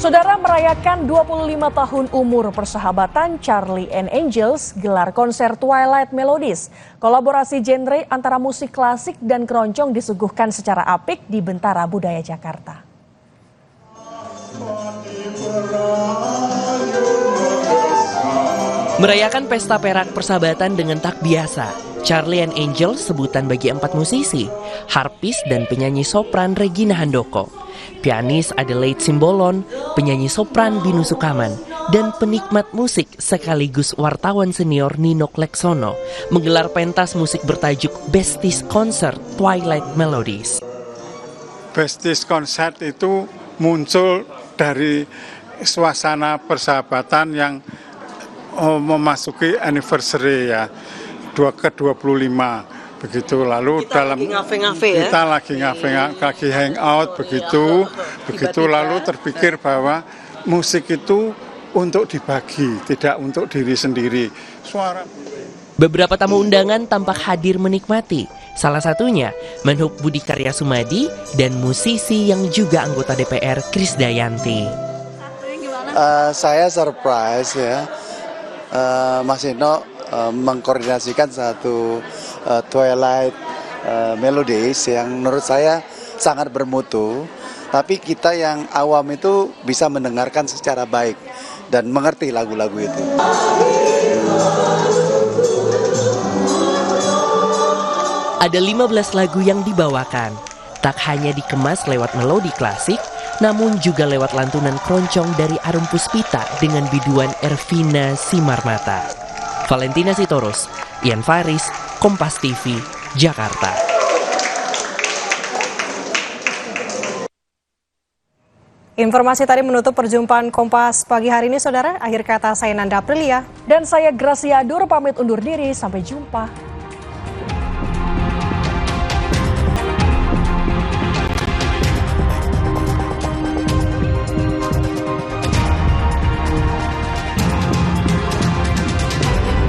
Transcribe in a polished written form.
Saudara, merayakan 25 tahun umur persahabatan Charlie and Angels gelar konser Twilight Melodies. Kolaborasi genre antara musik klasik dan keroncong disuguhkan secara apik di Bentara Budaya Jakarta. Merayakan pesta perak persahabatan dengan tak biasa, Charlie and Angels sebutan bagi 4 musisi, harpis dan penyanyi sopran Regina Handoko, pianis Adelaide Simbolon, penyanyi sopran Binu Sukaman, dan penikmat musik sekaligus wartawan senior Nino Kleksono menggelar pentas musik bertajuk Besties Concert Twilight Melodies. Besties Concert itu muncul dari suasana persahabatan yang memasuki anniversary ya, ke-25 begitu. Lalu kita dalam kita lagi hangout begitu, lalu terpikir bahwa musik itu untuk dibagi, tidak untuk diri sendiri. Beberapa tamu undangan tampak hadir menikmati. Salah satunya Menhub Budi Karya Sumadi dan musisi yang juga anggota DPR Krisdayanti. Saya surprise ya, Mas Ino mengkoordinasikan satu Twilight Melodies yang menurut saya sangat bermutu, tapi kita yang awam itu bisa mendengarkan secara baik dan mengerti lagu-lagu itu. Ada 15 lagu yang dibawakan, tak hanya dikemas lewat melodi klasik, namun juga lewat lantunan keroncong dari Arum Puspita dengan biduan Ervina Simarmata. Valentina Sitorus, Ian Faris, Kompas TV, Jakarta. Informasi tadi menutup perjumpaan Kompas pagi hari ini, saudara. Akhir kata saya Nanda Aprilia. Dan saya Gracia Adur pamit undur diri, sampai jumpa.